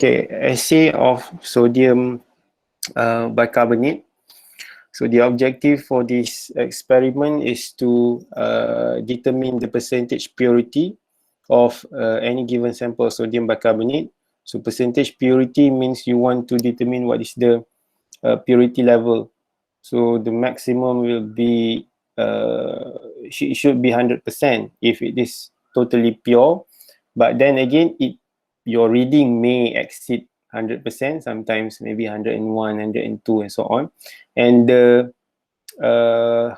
Okay, assay of sodium bicarbonate. So the objective for this experiment is to determine the percentage purity of any given sample of sodium bicarbonate. So percentage purity means you want to determine what is the purity level. So the maximum will be it should be 100% if it is totally pure. But then again, your reading may exceed 100%, sometimes maybe 101, 102, and so on. And the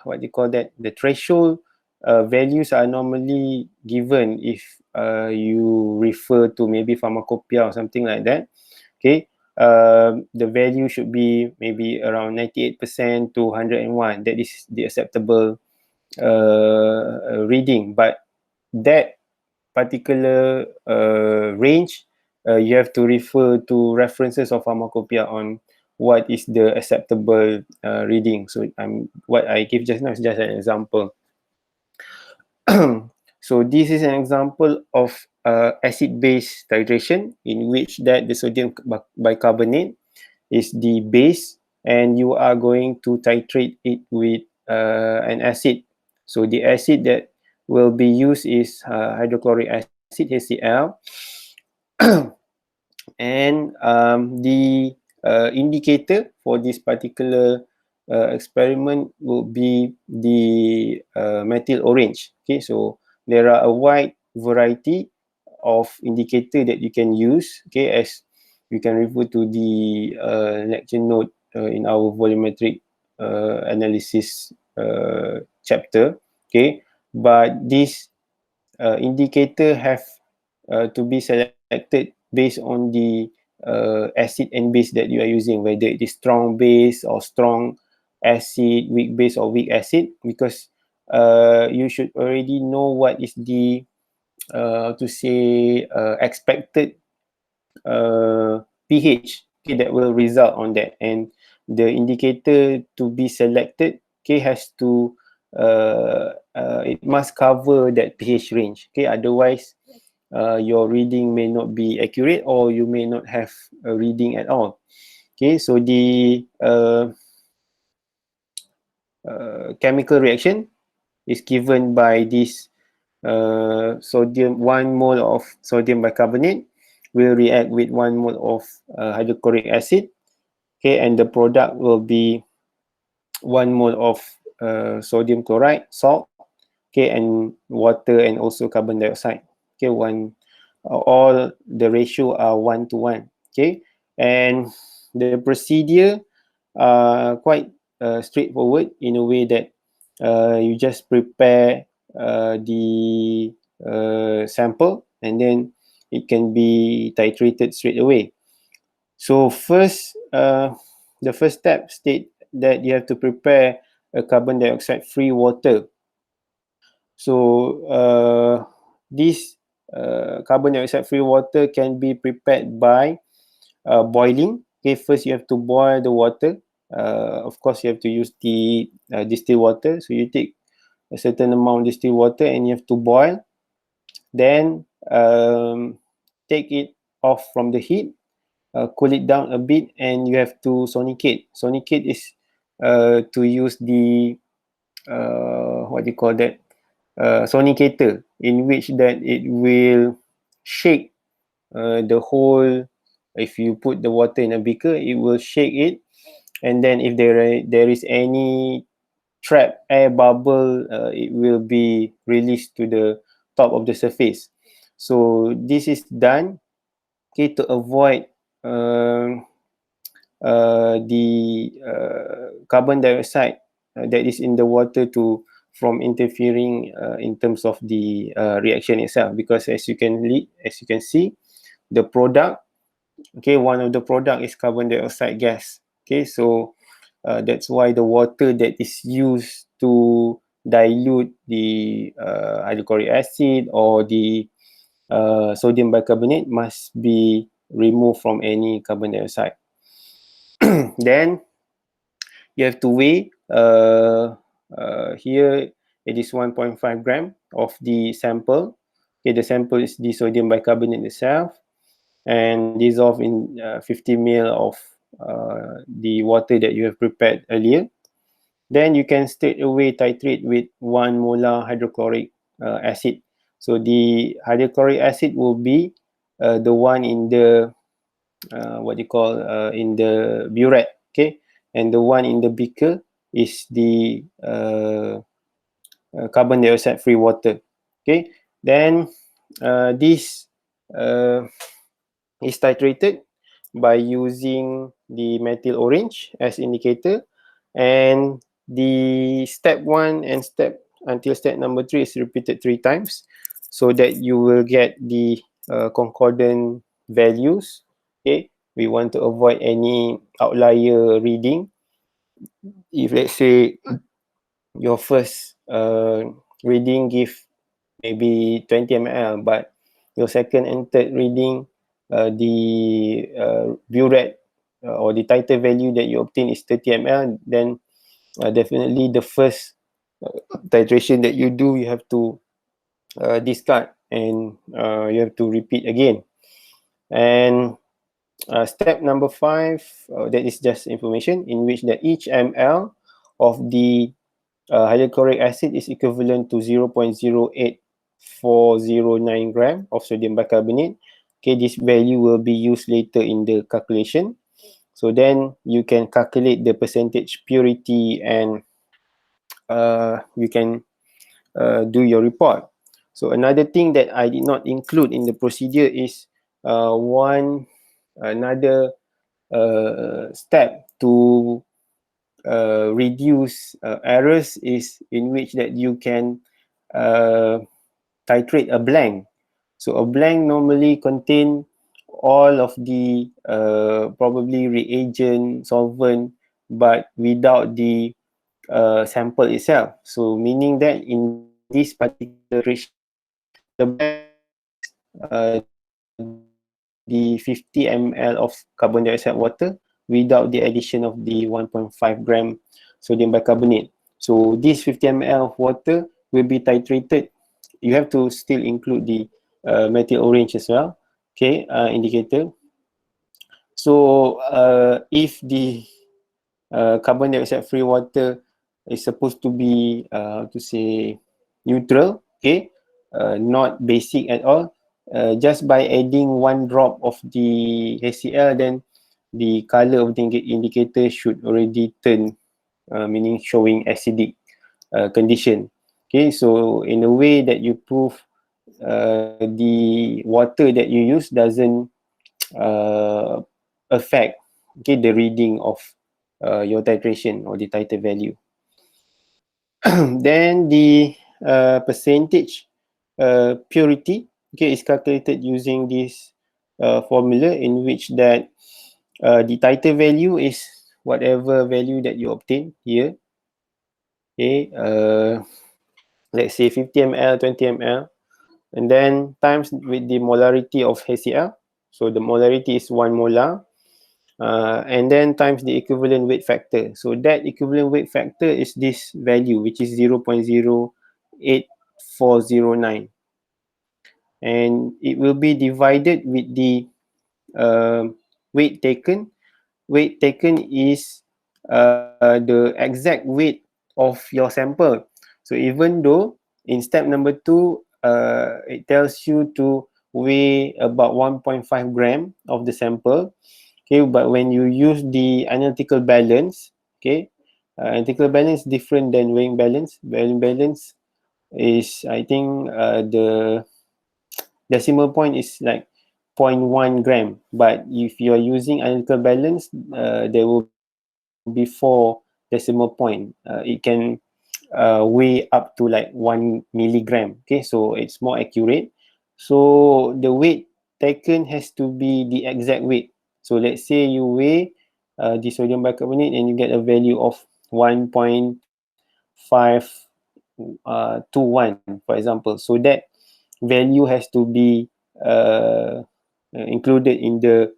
what do you call that? The threshold values are normally given if you refer to maybe pharmacopoeia or something like that. Okay, the value should be maybe around 98% to 101. That is the acceptable reading. But that particular range, you have to refer to references of pharmacopoeia on what is the acceptable reading. So what I give just now is just an example. So this is an example of acid-base titration, in which that the sodium bicarbonate is the base, and you are going to titrate it with an acid. So the acid that will be used is hydrochloric acid, HCl. And the indicator for this particular experiment will be the methyl orange. Okay, so there are a wide variety of indicator that you can use. Okay, as you can refer to the lecture note in our volumetric analysis chapter. Okay, but this indicator have to be selected based on the acid and base that you are using, whether it is strong base or strong acid, weak base or weak acid, because you should already know what is the expected pH, okay, that will result on that. And the indicator to be selected, okay, has to it must cover that pH range. Okay, otherwise your reading may not be accurate, or you may not have a reading at all. Okay, so the chemical reaction is given by this sodium, 1 mole of sodium bicarbonate will react with 1 mole of hydrochloric acid. Okay, and the product will be 1 mole of sodium chloride, salt, okay, and water, and also carbon dioxide. Okay, all the ratio are 1 to 1. Okay, and the procedure quite straightforward, in a way that you just prepare the sample, and then it can be titrated straight away. So the first step state that you have to prepare a carbon dioxide free water. So this carbon dioxide free water can be prepared by boiling. Okay, first you have to boil the water. Of course, you have to use the distilled water. So you take a certain amount of distilled water and you have to boil. Then take it off from the heat, cool it down a bit, and you have to sonicate. Sonicate is to use the what do you call that? Sonicator, in which that it will shake the whole. If you put the water in a beaker, it will shake it, and then if there is any trapped air bubble, it will be released to the top of the surface. So this is done, okay, to avoid the carbon dioxide that is in the water from interfering in terms of the reaction itself. Because as you can see, the product, okay, one of the product is carbon dioxide gas. Okay, so that's why the water that is used to dilute the hydrochloric acid or the sodium bicarbonate must be removed from any carbon dioxide. Then you have to weigh. Here it is 1.5 gram of the sample. Okay, the sample is the sodium bicarbonate itself. and dissolve in 50 ml of the water that you have prepared earlier. Then you can straight away titrate with 1 molar hydrochloric acid. So the hydrochloric acid will be the one in the what you call in the burette, okay, and the one in the beaker is the carbon dioxide free water, okay. Then this uh, is titrated by using the methyl orange as indicator, and the step 1 and step until step number 3 is repeated 3 times so that you will get the concordant values, okay. We want to avoid any outlier reading. If let's say your first reading give maybe 20 ml, but your second and third reading, the burette or the titer value that you obtain is 30 ml, then definitely the first titration that you do, you have to discard, and you have to repeat again. And step number 5, that is just information in which that each ml of the hydrochloric acid is equivalent to 0.08409 gram of sodium bicarbonate. Okay, this value will be used later in the calculation. So then you can calculate the percentage purity, and you can do your report. So another thing that I did not include in the procedure is another step to reduce errors is in which that you can uh, titrate a blank. So a blank normally contain all of the probably reagent, solvent, but without the sample itself. So meaning that in this particular iteration, the blank is the 50 ml of carbon dioxide water without the addition of the 1.5 gram sodium bicarbonate. So this 50 ml of water will be titrated. You have to still include the methyl orange as well, okay, indicator. So if the carbon dioxide free water is supposed to be to say neutral, okay, not basic at all, just by adding 1 drop of the HCl, then the color of the indicator should already turn, meaning showing acidic condition. Okay, so in a way that you prove the water that you use doesn't uh, affect, okay, the reading of your titration or the titer value. Then the percentage purity, okay, is calculated using this formula in which that the titer value is whatever value that you obtain here, okay, let's say 50 ml, 20 ml, and then times with the molarity of HCl. So the molarity is 1 molar, and then times the equivalent weight factor. So that equivalent weight factor is this value, which is 0.08409. And it will be divided with the weight taken. Weight taken is the exact weight of your sample. So even though in step number 2, it tells you to weigh about 1.5 gram of the sample, okay, but when you use the analytical balance, okay, analytical balance different than weighing balance. Weighing balance is, I think, the decimal point is like 0.1 gram, but if you are using analytical balance, there will be 4 decimal point. It can weigh up to like 1 milligram, okay, so it's more accurate. So the weight taken has to be the exact weight. So let's say you weigh the sodium bicarbonate and you get a value of 1.521, for example. So that value has to be included in the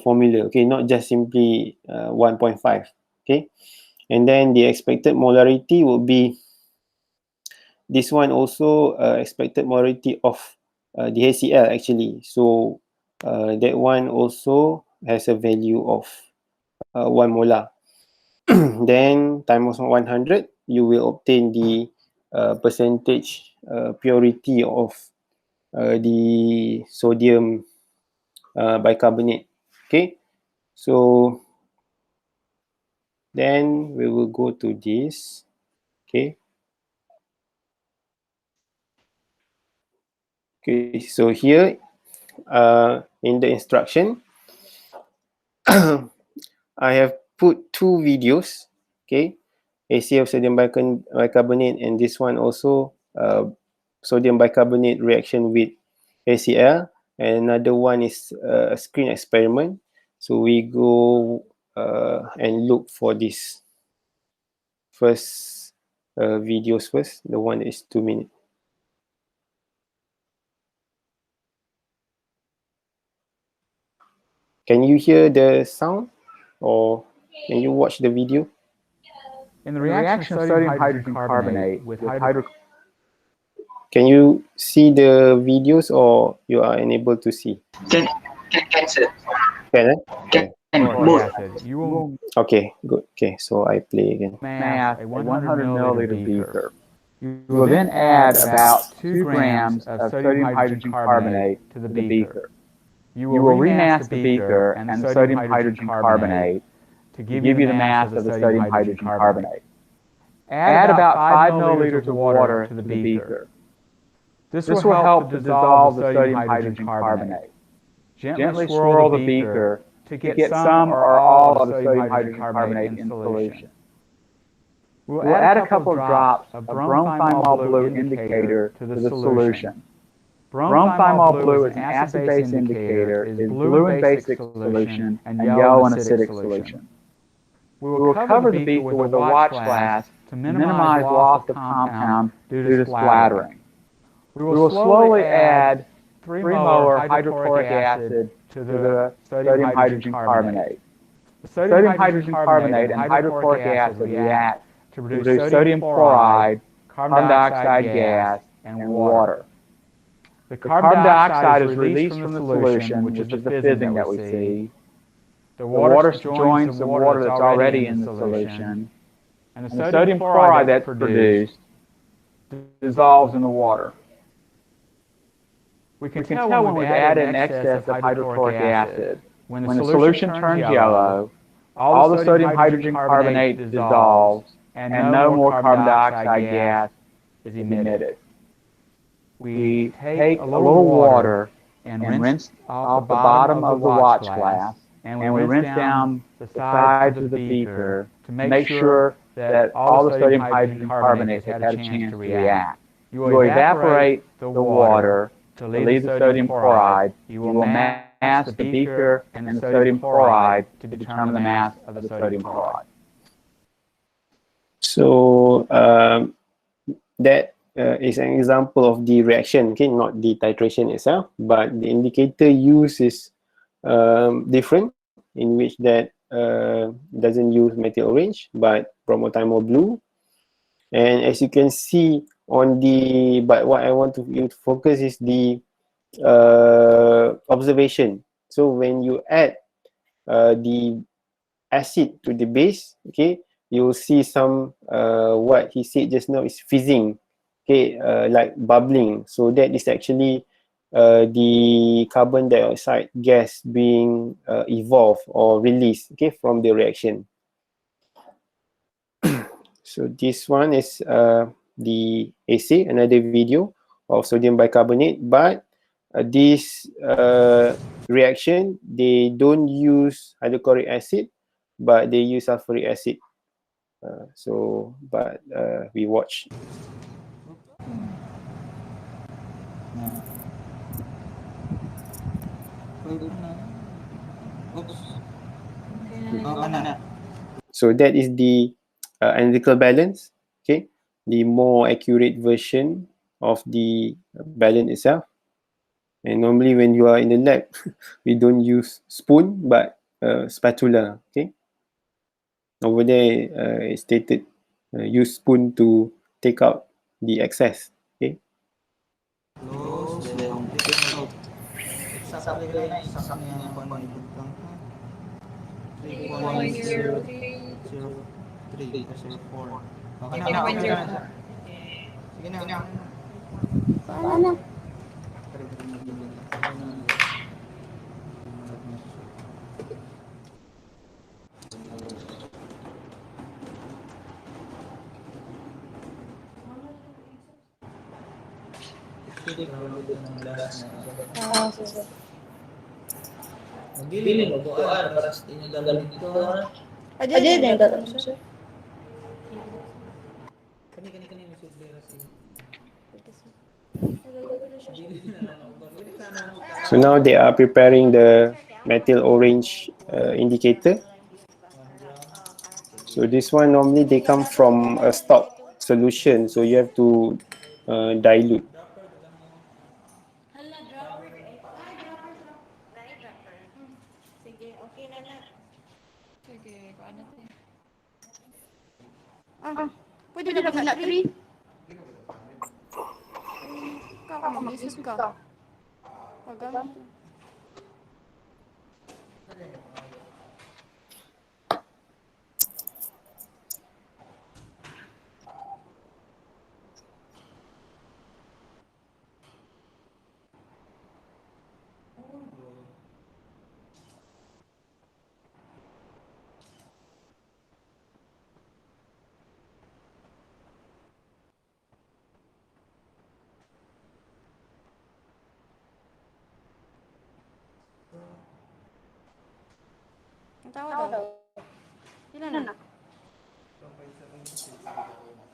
formula, okay, not just simply 1.5, okay. And then the expected molarity would be this one also, expected molarity of the HCl actually. So that one also has a value of 1 molar. Then times 100, you will obtain the percentage purity of the sodium bicarbonate. Okay, so then we will go to this. Okay. Okay, so here in the instruction, I have put two videos. Okay, ACl sodium bicarbonate, and this one also sodium bicarbonate reaction with ACl, and another one is a screen experiment. So we go and look for this first videos first, the one that is 2 minutes. Can you hear the sound, or can you watch the video? In the reaction of sodium hydrogen carbonate with Can you see the videos, or you are unable to see? Can sir. Can, Can boric both. acid, you will okay, good. Okay, so I play again. mass a 100 milliliter beaker. You will then add about 2 grams of sodium hydrogen carbonate to the beaker. You will remass the beaker and the sodium hydrogen carbonate to give you the mass of the sodium hydrogen carbonate. Add about 5 milliliters of water to the beaker. This will help to dissolve the sodium hydrogen carbonate. Gently swirl the beaker to get some or all of the sodium hydrogen carbonate in solution. We'll add a couple of drops of bromethymol blue indicator to the solution. Bromethymol blue is an acid-base indicator, is blue in basic solution and yellow in acidic solution. We will cover the beaker with a watch glass to minimize loss of compound due to splattering. We will slowly add 3 molar hydrochloric acid to the sodium hydrogen carbonate. The sodium hydrogen carbonate and hydrochloric acid react to produce sodium chloride, carbon dioxide gas, and water. The carbon dioxide is released from the solution, which is the fizzing that we see. The water joins the water that's already in the solution, and the sodium chloride that's produced dissolves in the water. We can tell when we've added an excess of hydrochloric acid. When the solution turns yellow, all the sodium hydrogen carbonate dissolves, and no more carbon dioxide gas is emitted. We take a little water and rinse off the bottom of the watch glass, and we rinse down the sides of the beaker to make sure that all the sodium hydrogen carbonate has had a chance to react. You will evaporate the water to leave the sodium chloride. You will mass the beaker and the sodium chloride to determine the mass of the sodium chloride. So that is an example of the reaction, okay, not the titration itself, but the indicator used is different, in which that doesn't use methyl orange but bromethymol blue. And as you can see on the, but what I want you to focus is the observation. So when you add the acid to the base, okay, you will see some what he said just now is fizzing, okay, like bubbling. So that is actually the carbon dioxide gas being evolved or released, okay, from the reaction. So this one is the AC, another video of sodium bicarbonate, but this reaction, they don't use hydrochloric acid, but they use sulfuric acid. But we watch. So that is the analytical balance, okay, the more accurate version of the balance itself. And normally when you are in the lab, we don't use spoon but spatula, okay. Over there it's stated use spoon to take out the excess, okay. Supply lang na isak niya yung panibig lang. 3.03. 3.03 or 04. Okay na, okay na siya. Sige na. Paano? Sige. Magili mo buwan para sa tinidalo dito. Aja din ka lang, sir. Kani sudlera si. So now they are preparing the methyl orange indicator. So this one normally they come from a stock solution, so you have to dilute. Sige, okay na na. Sige, paano tayo? Pwede na ba na 3? Kaka, mag-isip ka. Pagamit. Ang tawa daw. Ilan na?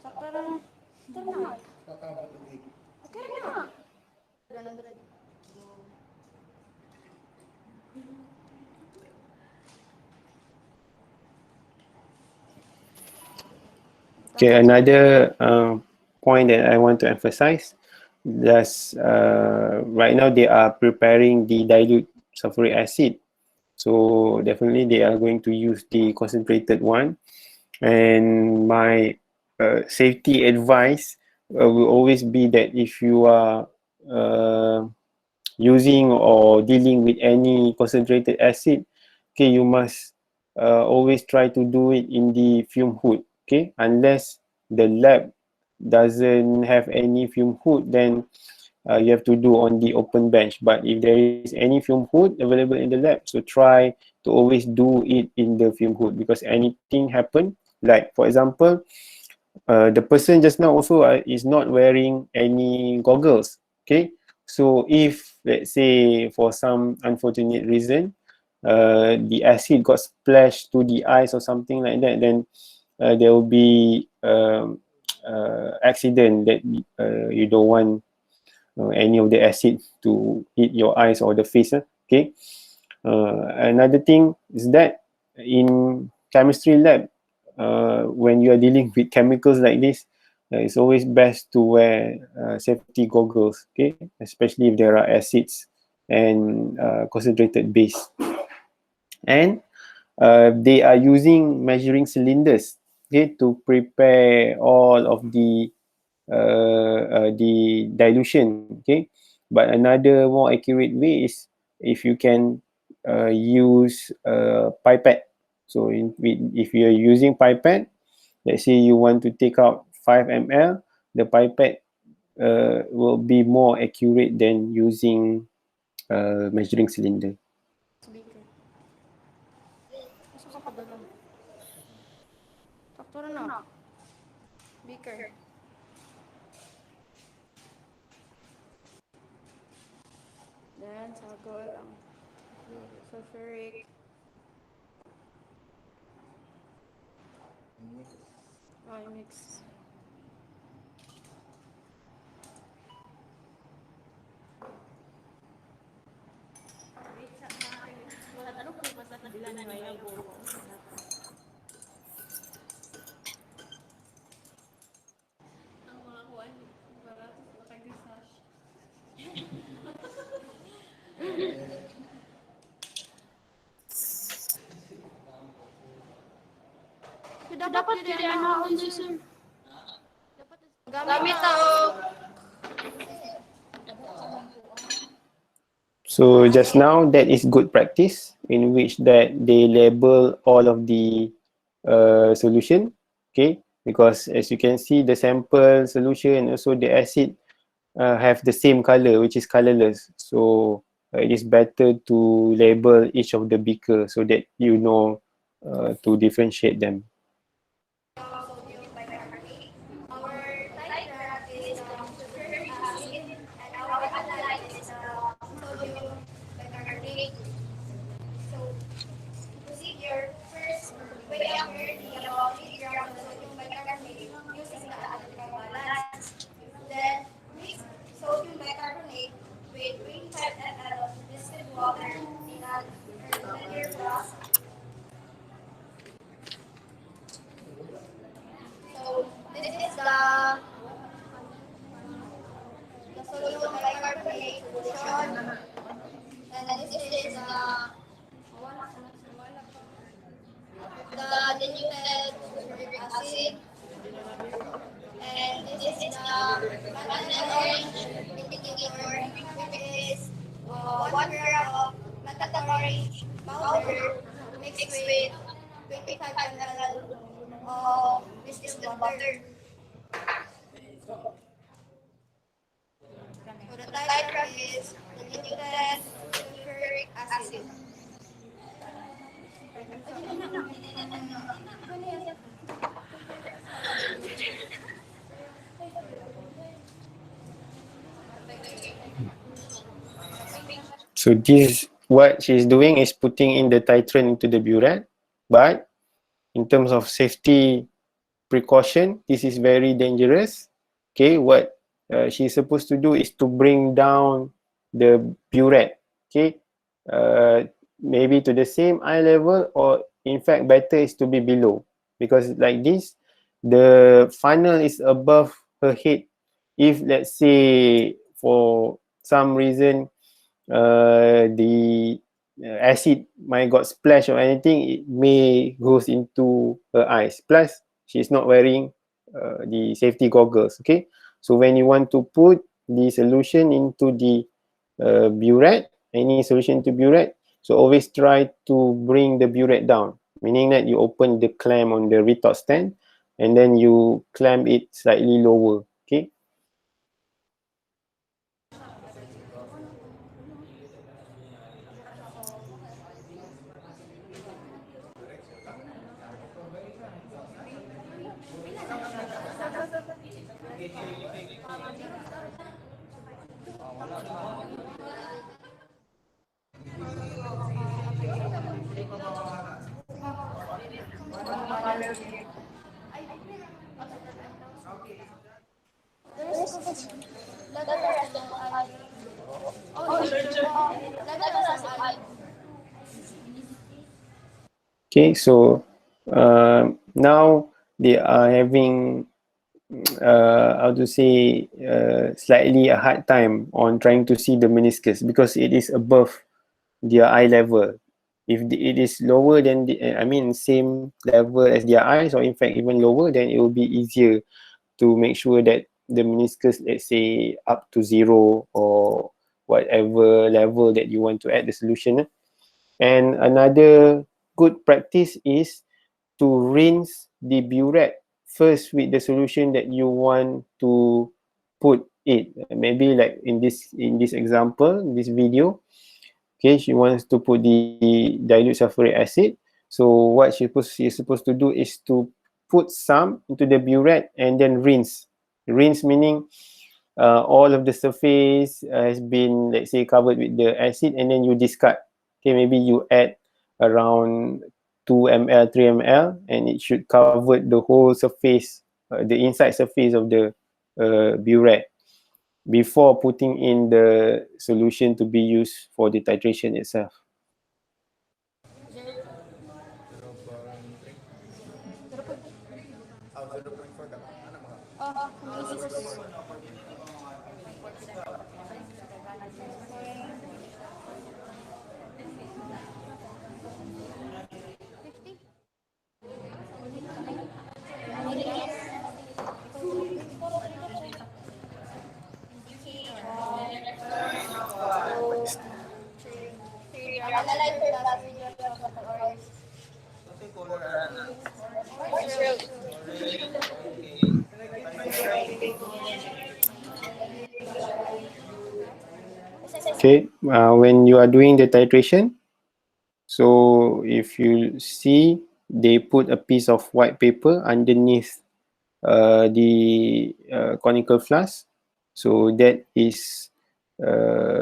Sakto lang. Ito na. Okay na. Okay, another point that I want to emphasize, that's right now they are preparing the dilute sulfuric acid. So definitely they are going to use the concentrated one. And my safety advice will always be that if you are using or dealing with any concentrated acid, okay, you must always try to do it in the fume hood, okay, unless the lab doesn't have any fume hood, then you have to do on the open bench. But if there is any fume hood available in the lab, so try to always do it in the fume hood, because anything happen, like for example, the person just now also is not wearing any goggles, okay. So if let's say for some unfortunate reason the acid got splashed to the eyes or something like that, then there will be accident that you don't want any of the acid to hit your eyes or the face, okay. Another thing is that in chemistry lab, when you are dealing with chemicals like this, it's always best to wear safety goggles, okay, especially if there are acids and concentrated base. And they are using measuring cylinders, okay, to prepare all of the dilution, okay. But another more accurate way is if you can use pipette. So if you are using pipette, let's say you want to take out 5 ml, the pipette will be more accurate than using measuring cylinder. Speaker. Masa ka padala? Sakto na. Beaker. Then, sago lang. Sulfuric. Mix. Dapat hindi anaon din, sir. Gamit tao. So just now that is good practice in which that they label all of the solution, okay, because as you can see the sample solution and also the acid have the same color, which is colorless. So it is better to label each of the beaker so that you know to differentiate them. Sodium bicarbonate. Our titrant is the sulfuric acid, and our analyte is the sodium bicarbonate. So, procedure, first, weigh up nearly about 8 grams of sodium bicarbonate using the analytical balance. Then, mix sodium bicarbonate with 25 ml of distilled water in an earthenware flask. So, this is the sodium bicarbonate solution, and this is the diluted sulfuric acid, and this is the mandatory orange indicator, which is 1 gram of mandatory orange powder mixed with 25 ml of distilled water. So the titrant is diluted sulfuric acid. So this what she's doing is putting in the titrant into the burette, but in terms of safety precaution, this is very dangerous. Okay, what she's supposed to do is to bring down the burette. Okay, maybe to the same eye level, or in fact better is to be below, because like this the funnel is above her head. If let's say for some reason the acid might got splash or anything, it may goes into her eyes. Plus she's not wearing the safety goggles. Okay, so when you want to put the solution into the burette, any solution to burette, so always try to bring the burette down, meaning that you open the clamp on the retort stand and then you clamp it slightly lower. Okay, There is a question. Leather arsenal I. Oh, leather arsenal I. okay, so now they are having how to say slightly a hard time on trying to see the meniscus because it is above their eye level. If it is lower than I mean same level as their eyes, or in fact even lower, then it will be easier to make sure that the meniscus, let's say up to 0 or whatever level that you want to add the solution. And another good practice is to rinse the burette first with the solution that you want to put it. Maybe like in this example, this video, okay, she wants to put the dilute sulfuric acid. So what she's supposed to do is to put some into the burette and then rinse. Rinse meaning all of the surface has been, let's say, covered with the acid, and then you discard. Okay, maybe you add around 2 ml, 3 ml, and it should cover the whole surface, the inside surface of the burette before putting in the solution to be used for the titration itself. Okay, when you are doing the titration, so if you see, they put a piece of white paper underneath the conical flask, so that is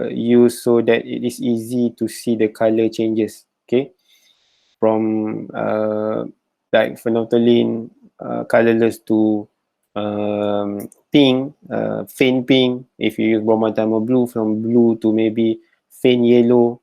used so that it is easy to see the color changes. Okay, from like phenolphthalein colorless to pink, faint pink. If you use bromoethanol blue, from blue to maybe faint yellow.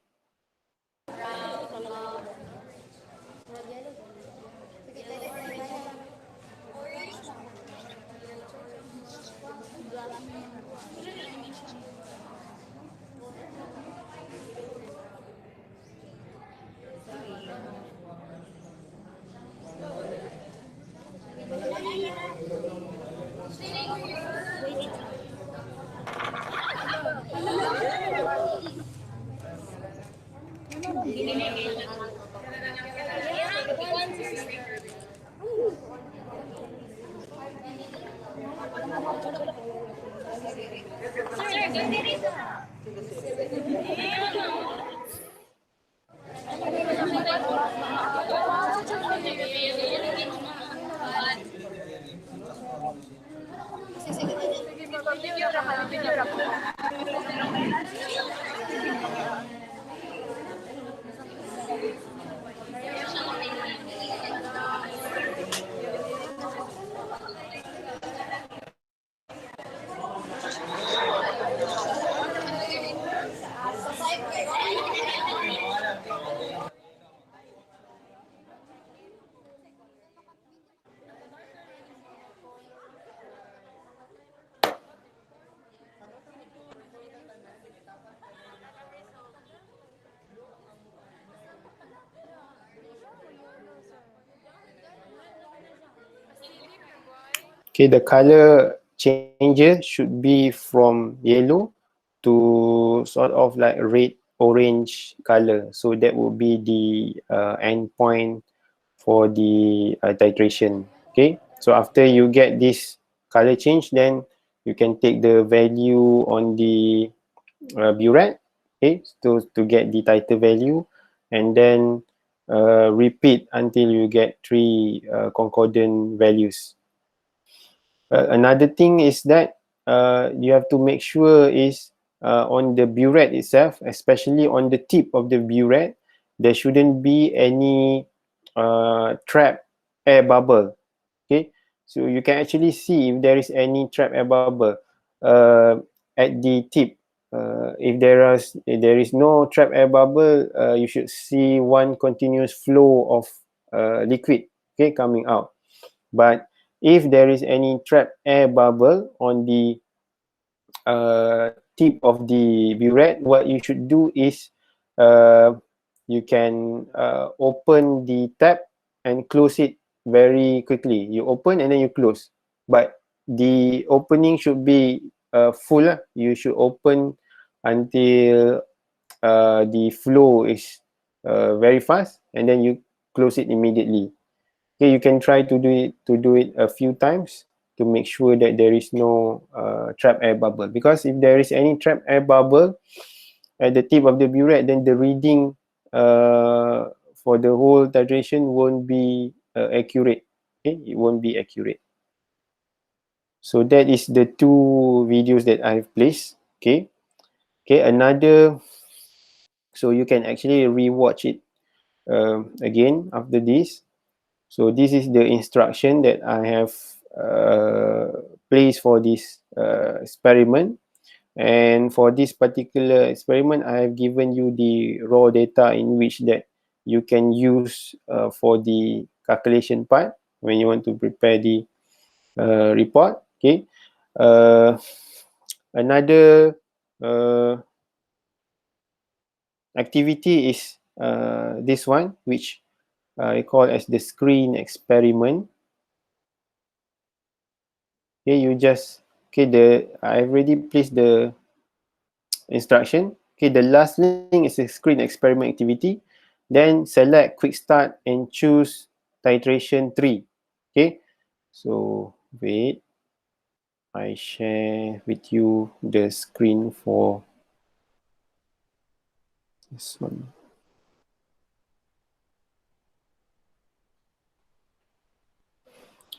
Okay, the color changes should be from yellow to sort of like red orange color. So that would be the end point for the titration. Okay, so after you get this color change, then you can take the value on the burette, okay, to get the title value, and then repeat until you get 3 concordant values. Another thing is that you have to make sure is on the burette itself, especially on the tip of the burette, there shouldn't be any trap air bubble. Okay, so you can actually see if there is any trap air bubble at the tip. If there is no trap air bubble, you should see one continuous flow of liquid, okay, coming out. But if there is any trapped air bubble on the tip of the burette, what you should do is you can open the tap and close it very quickly. You open and then you close, but the opening should be full. You should open until the flow is very fast, and then you close it immediately. Okay, you can try to do it a few times to make sure that there is no trap air bubble, because if there is any trap air bubble at the tip of the burette, then the reading for the whole titration won't be accurate. Okay, it won't be accurate. So that is the 2 videos that I've placed. Okay, another, so you can actually rewatch it again after this. So this is the instruction that I have placed for this experiment. And for this particular experiment, I have given you the raw data in which that you can use for the calculation part when you want to prepare the report. Okay. Another activity is this one, which I call as the screen experiment. Okay, you just, okay, I already placed the instruction. Okay, the last link is a screen experiment activity. Then select quick start and choose titration 3. Okay, so wait, I share with you the screen for This one.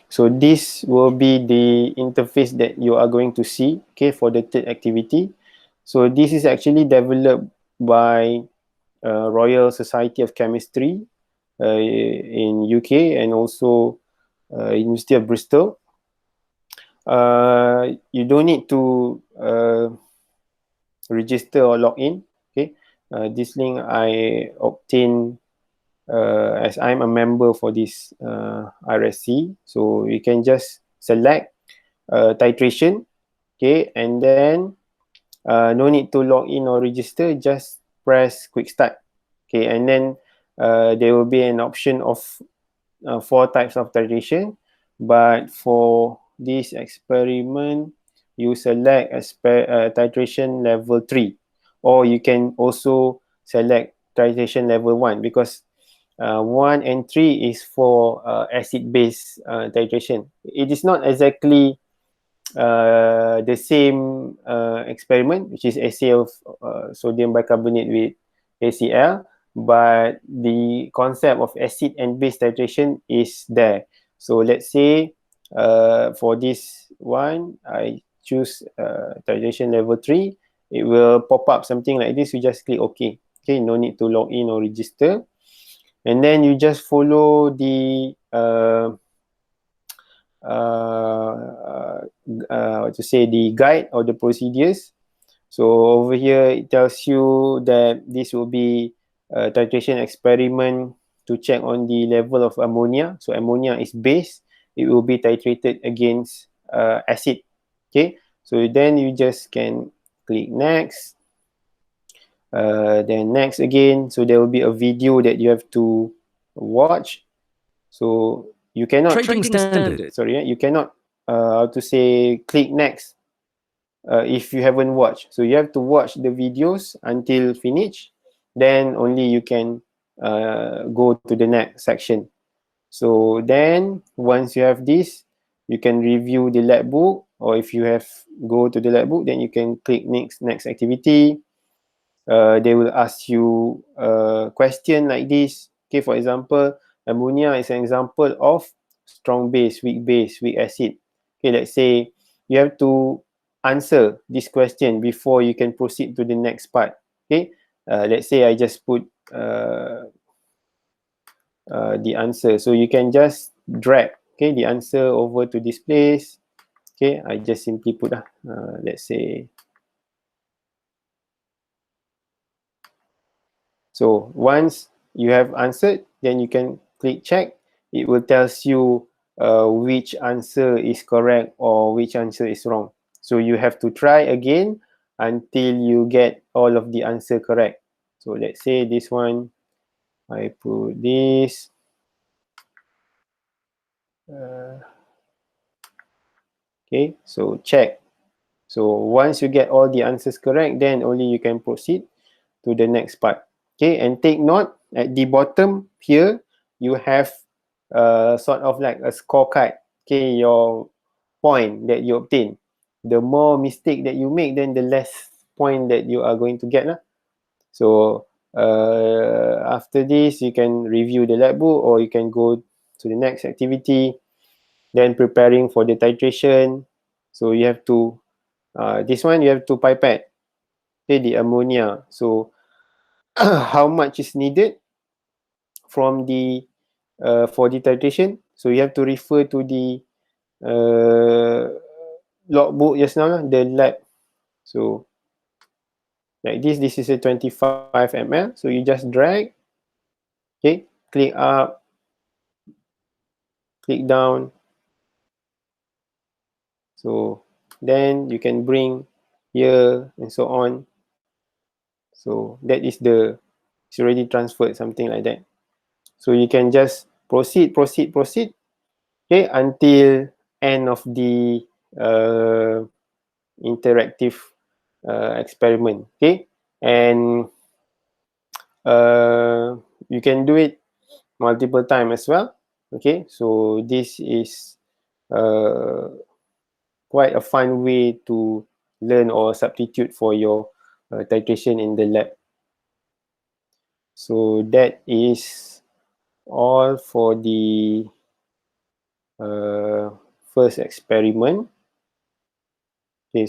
So this will be the interface that you are going to see, okay, for the third activity. So this is actually developed by Royal Society of Chemistry in UK and also University of Bristol. You don't need to register or log in. Okay, this link I obtained as I'm a member for this RSC. So you can just select titration, okay, and then no need to log in or register, just press quick start, okay, and then there will be an option of 4 types of titration, but for this experiment you select titration level 3, or you can also select titration level 1, because 1 and 3 is for acid-base titration. It is not exactly the same experiment, which is assay of sodium bicarbonate with ACl, but the concept of acid and base titration is there. So let's say for this one, I choose titration level 3. It will pop up something like this. You just click OK. Okay, no need to log in or register. And then you just follow the the guide or the procedures. So over here it tells you that this will be a titration experiment to check on the level of ammonia. So ammonia is base, it will be titrated against acid. Okay, so then you just can click next, then next again. So there will be a video that you have to watch. So you cannot you cannot click next if you haven't watched. So you have to watch the videos until finish, then only you can go to the next section. So then once you have this, you can review the lab book, or if you have go to the lab book, then you can click next activity. They will ask you a question like this. Okay, for example, ammonia is an example of strong base, weak acid. Okay, let's say you have to answer this question before you can proceed to the next part. Okay, let's say I just put the answer. So you can just drag, okay, the answer over to this place. Okay, I just simply put let's say. So once you have answered, then you can click check. It will tells you which answer is correct or which answer is wrong. So you have to try again until you get all of the answer correct. So let's say this one, I put this. Okay, so check. So once you get all the answers correct, then only you can proceed to the next part. Okay, and take note at the bottom here, you have sort of like a scorecard. Okay, your point that you obtain. The more mistake that you make, then the less point that you are going to get. So after this, you can review the lab book, or you can go to the next activity, then preparing for the titration. So you have to, this one you have to pipette, okay, the ammonia. So how much is needed from the for the titration. So you have to refer to the logbook just now, the lab. So like this is a 25 ml. So you just drag, okay, click up, click down. So then you can bring here and so on. So that is it's already transferred, something like that. So you can just proceed, okay, until end of the interactive experiment. Okay, and you can do it multiple times as well. Okay, so this is quite a fun way to learn or substitute for your titration in the lab. So that is all for the first experiment.